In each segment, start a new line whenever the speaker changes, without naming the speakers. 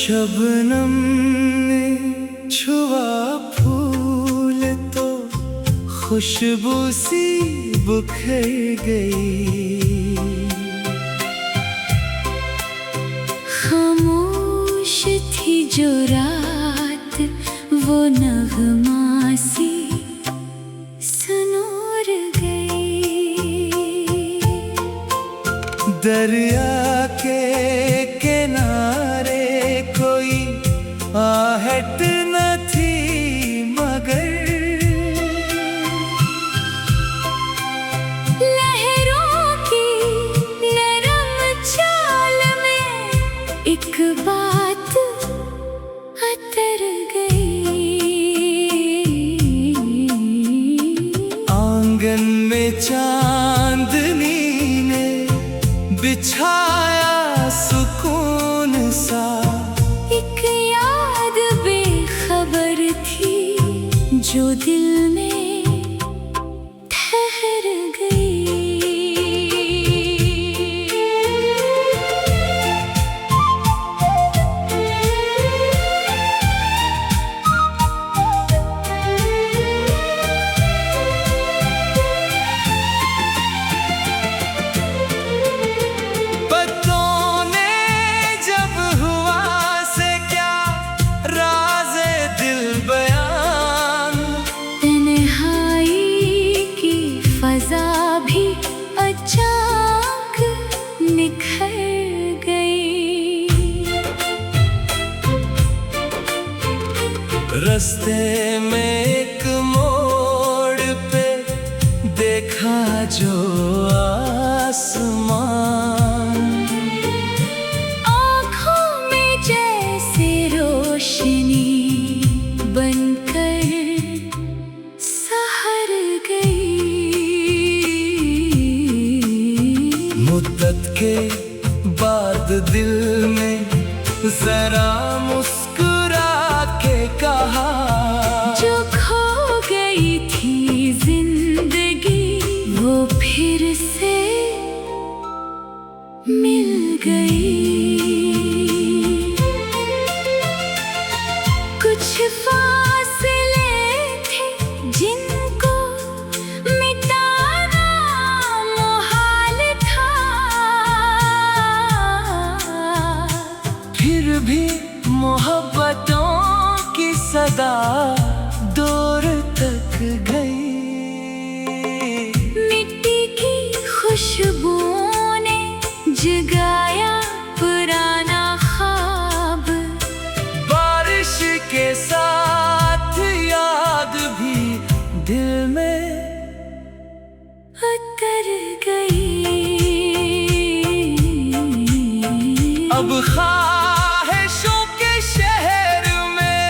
शबनम ने छुआ फूल तो खुशबू सी बिखर गई।
खामोश थी जो रात वो नगमा सी सुनूर गई।
दरिया के किनारे कोई आहट न थी मगर
लहरों की नरम चाल में एक बात उतर गई।
आंगन में चांदनी ने बिछाया सुकून सा।
एक याद बेखबर थी जो दिल में ठहर गई।
पत्तों ने जब हुआ से क्या राज़े दिल बयान।
तन्हाई की फजा भी अचानक निखर गई।
रास्ते में एक मोड़ पे देखा जो आसमान।
आँखों में जैसे रोशनी बनकर सहर गई।
मुद्दत के बाद दिल में जरा मुस्कुरा के कहा
जो खो गई थी जिंदगी वो फिर से मिल गई। कुछ फासले थे जिनको मिटाना मुहाल था।
फिर भी मोहब्बतों की सदा दूर तक गई।
मिट्टी की खुशबुओं ने जगाया पुराना ख्वाब।
बारिश के साथ याद भी दिल में
उतर गई।
अब ख्वाहिशों के शहर में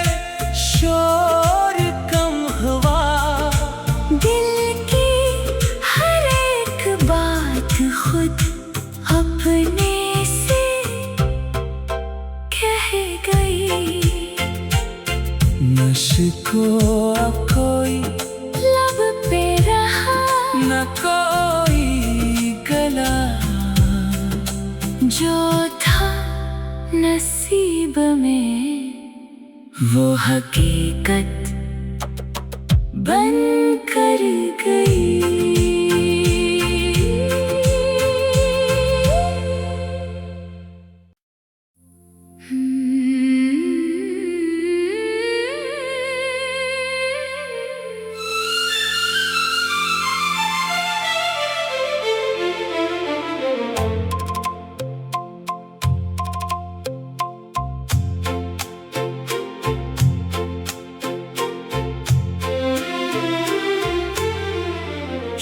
शोर कम हुआ।
दिल की हर एक बात खुद अपने से कह गई।
न शिकवा कोई
लब पे रहा
न कोई गला।
जो था नसीब में वो हकीकत बन कर गई।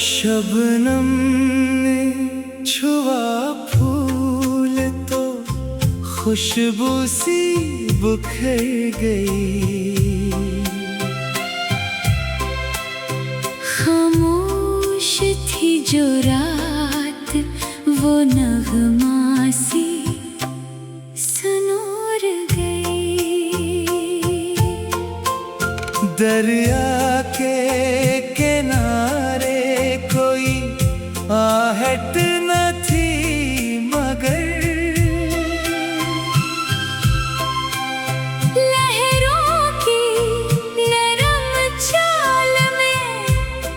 शबनम ने छुआ फूल तो खुशबू सी बिखर गई।
खामोश थी जो रात वो नगमा सी सुनूर गई।
दरिया के किनारे कोई आहट न थी मगर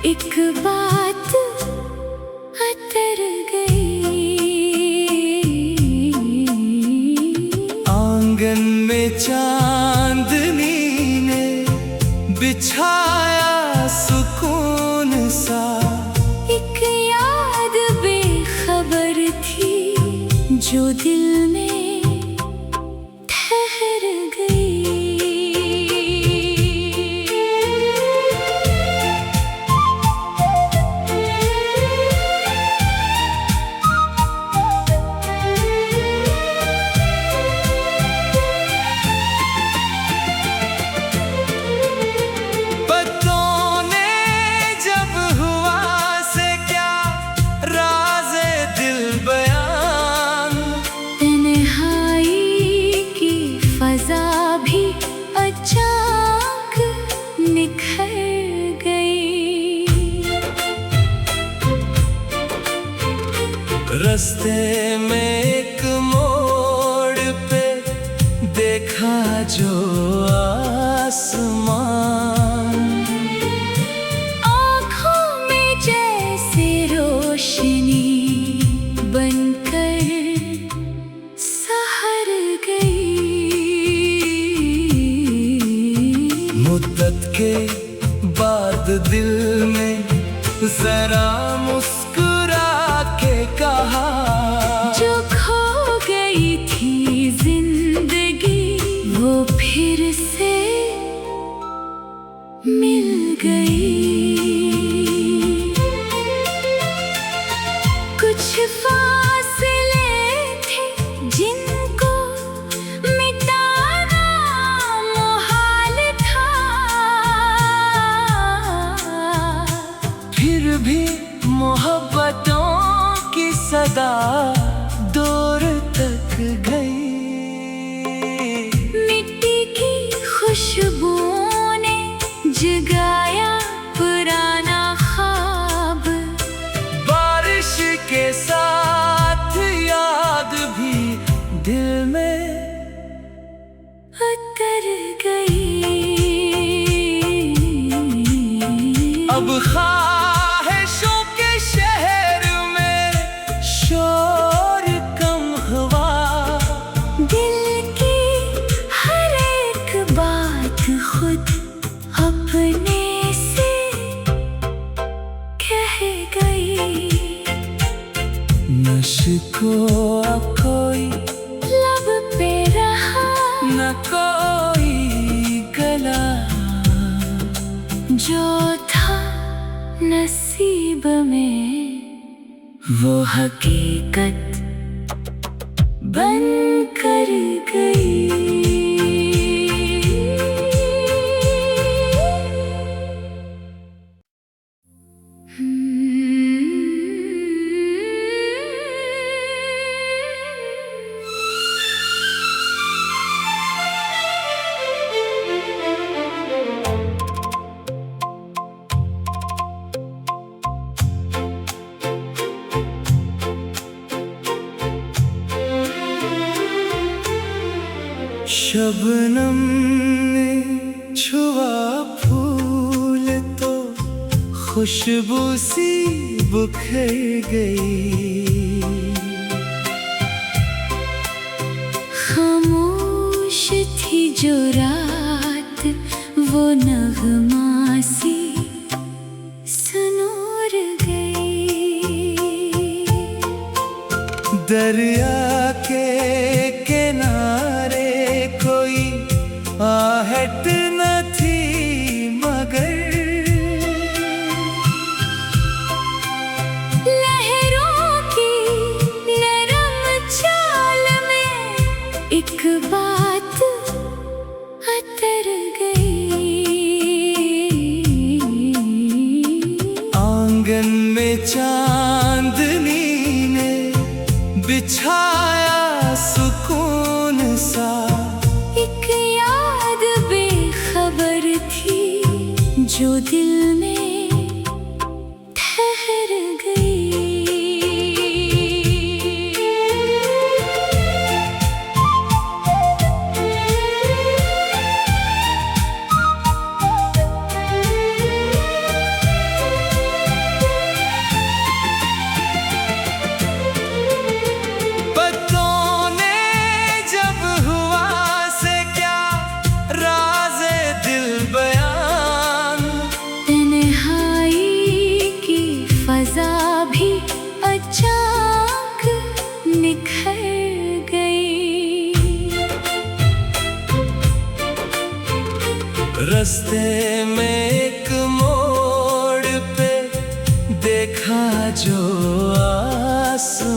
एक बात अतर गई।
आंगन में चांदनी ने बिछाया सुकून सा।
एक याद बेखबर थी जो दिल में ठहर गई। निखर गई।
रास्ते में एक मोड़ पे देखा जो आसमान,
आँखों में जैसे रोशनी बनकर सहर गई।
मुद्दत के बाद दिल में जरा मुस्कुरा के कहा,
जो खो गई थी जिंदगी वो फिर से मिल गई। कुछ फासले थे जिनको मिटाना मुहाल था,
फिर भी मोहब्बतों की सदा दूर तक गई।
मिट्टी की खुशबुओं ने जगाया पुराना ख्वाब।
बारिश के साथ याद भी दिल में
उतर गई।
अब ख्वाहिशों के शहर में शोर कम हुआ।
दिल की हर एक बात खुद अपने से कह गई।
नशको अब कोई
लब पे रहा
न कोई गला,
जो था नसीब में वो हकीकत बन कर गई।
शबनम ने छुआ फूल तो खुशबू सी बिखर गई।
खामोश थी जो रात वो नगमा सी सुनूर गई।
दरिया के किनारे कोई आहट न थी मगर
लहरों की नरम चाल में एक बात अतर गई।
आंगन में चांदनी ने बिछाया सुकून सा।
एक याद बेखबर थी जो दिल में ठहर गई।
जो आसमान।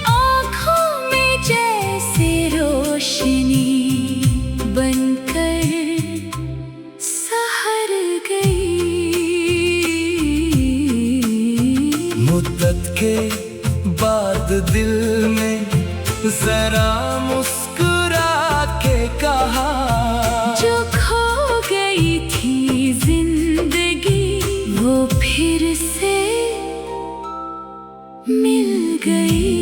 आँखों में जैसे रोशनी बनकर सहर गई।
मुद्दत के बाद दिल में जरा मुस्कुरा के कहा,
जो खो गई थी जिंदगी वो फिर से मिल गई।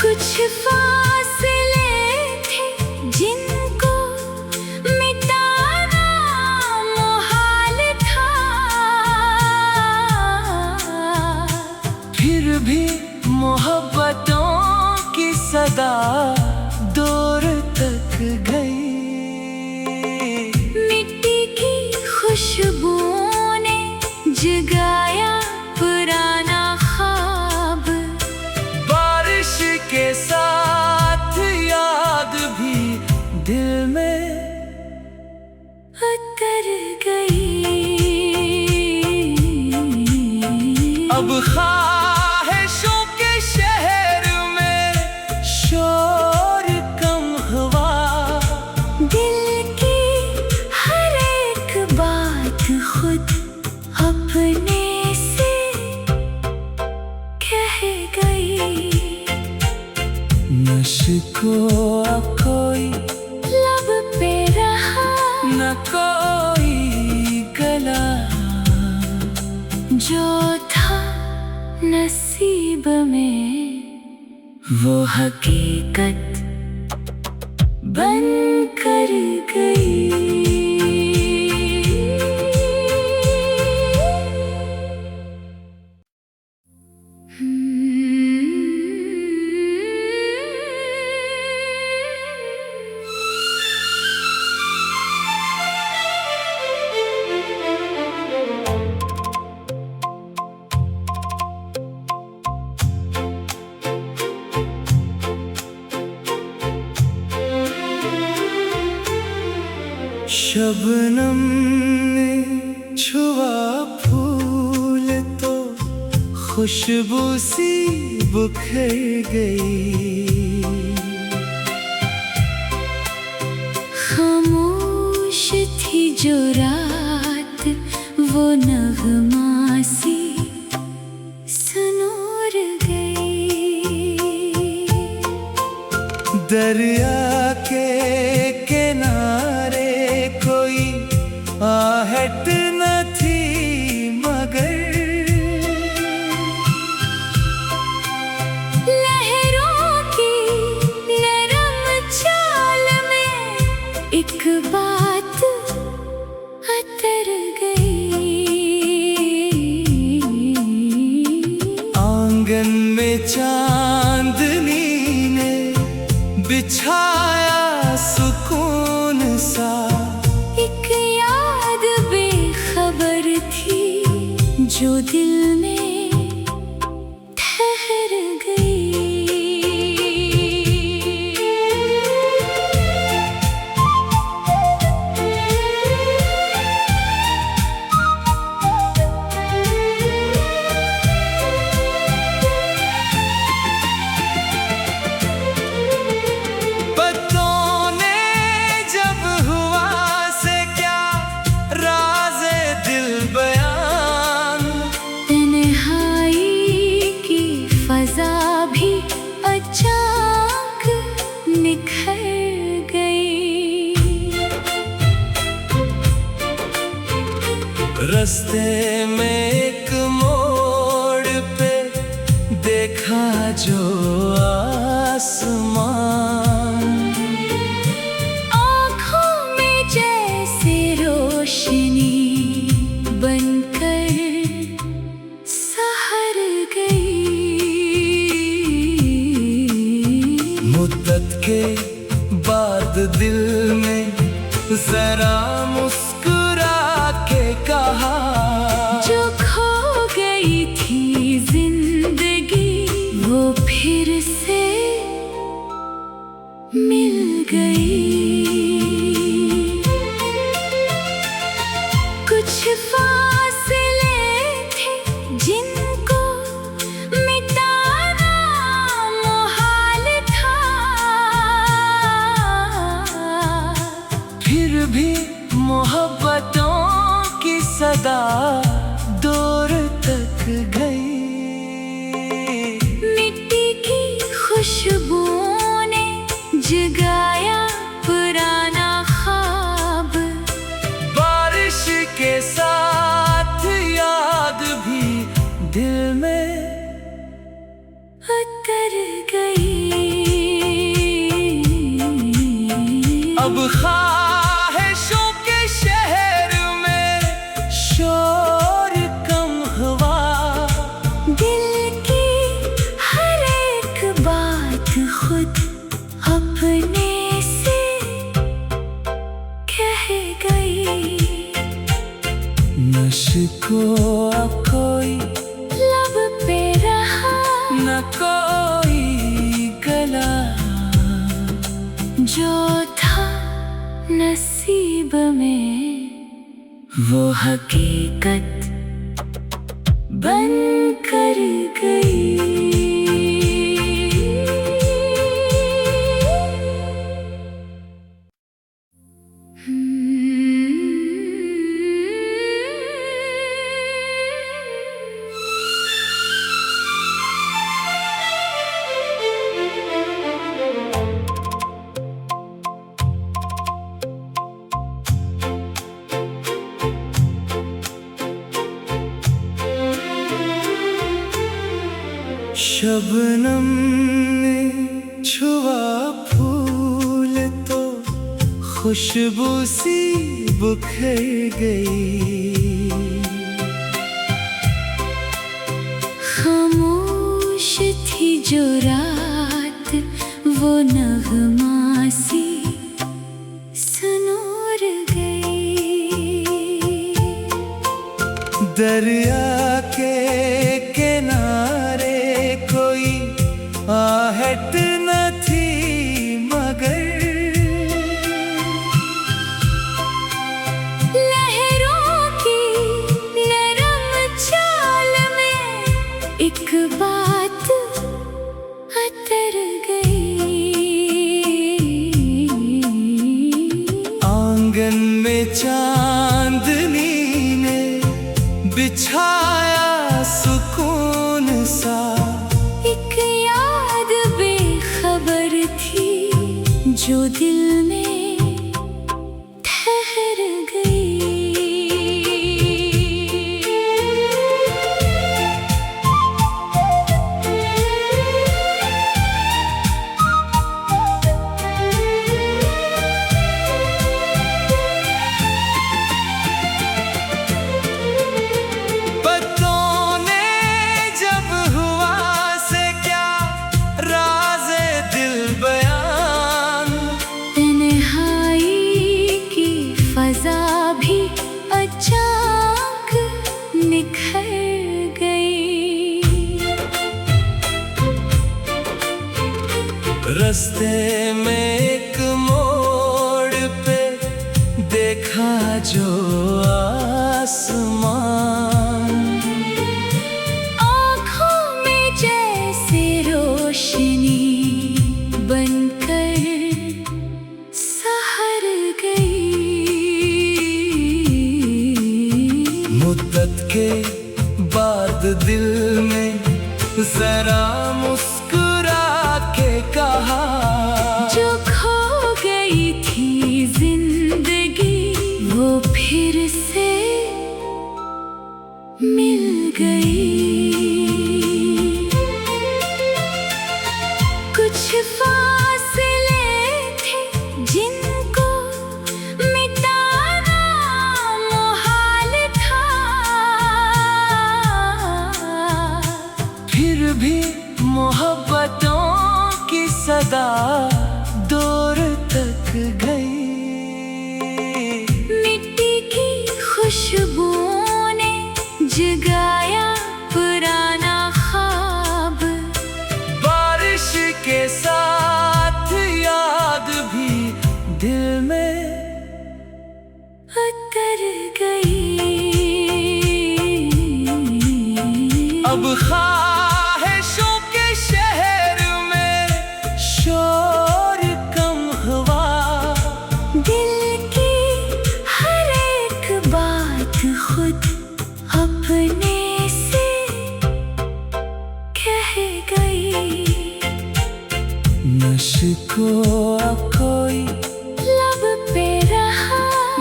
कुछ फासले थे जिनको मिटाना मुहाल था,
फिर भी मोहब्बतों की सदा दूर तक गई।
मिट्टी की खुशबुओं ने जगाया पुराना ख्वाब।
बारिश के साथ याद भी दिल में
उतर गई।
अब ख्वाहिशों के शहर में शोर कम हुआ।
दिल की हर एक बात खुद अपने से कह गई।
न शिकवा कोई
लब पे रहा
न कोई गला,
जो था नसीब में वो हकीकत बन कर गई।
शबनम ने छुआ फूल तो खुशबू सी बिखर गई।
खामोश थी जो रात वो नगमा सी सुनूर गई।
दरिया के किनारे कोई आहट न थी मगर
लहरों की नरम चाल में एक बात उतर गई।
आंगन में चांदनी ने बिछाया सुकून सा।
एक याद बेखबर थी जो दिल में ठहर गई।
रस्ते में एक मोड़ पे देखा जो आसमान।
आँखों में जैसे रोशनी बनकर सहर गई।
मुद्दत के बाद दिल में जरा मुस्कुरा के कहा,
जो खो गई थी जिंदगी वो फिर से मिल गई।
मोहब्बतों की सदा दूर तक गई।
मिट्टी की खुशबुओं ने जगाया पुराना ख्वाब।
बारिश के साथ याद भी दिल में
उतर गई।
अब ख्वाहिशों के शहर में शोर कम हुआ।
दिल की हर एक बात खुद अपने से कह गई।
न शिकवा कोई
लब पे रहा,
न कोई गला।
जो था नसीब में वो हकीकत बन कर गई।
शबनम ने छुआ फूल तो खुशबू सी बिखर गई।
खामोश थी जो रात वो नगमा सी सुनूर गई।
दरिया के किनारे कोई आहट न थी मगर
लहरों की नरम चाल में एक बात उतर गई।
आंगन में चांदनी ने बिछाया सुकून सा।
एक याद बेखबर थी जो दिल में ठहर गई।
पत्तों ने जब हुआ से क्या राज़े दिल बयान।
तन्हाई की फजा भी अचानक निखर गई।
रास्ते में एक मोड़ पे देखा जो आसमान।
आँखों में जैसे रोशनी बनकर सहर गई।
मुद्दत के बाद दिल में जरा मुस्कुरा के कहा।
जो खो गई थी जिंदगी वो फिर से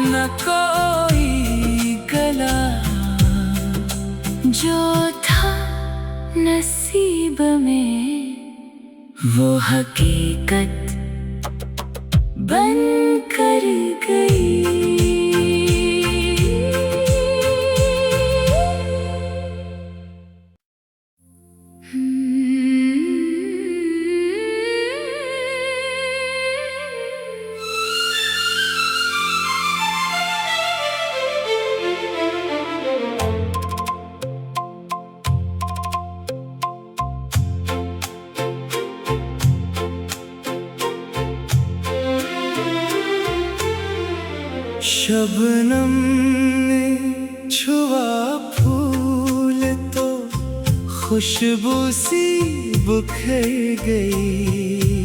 न कोई गला।
जो था नसीब में वो हकीकत बन कर गई।
शबनम ने छुआ फूल तो खुशबू सी बिखर गई।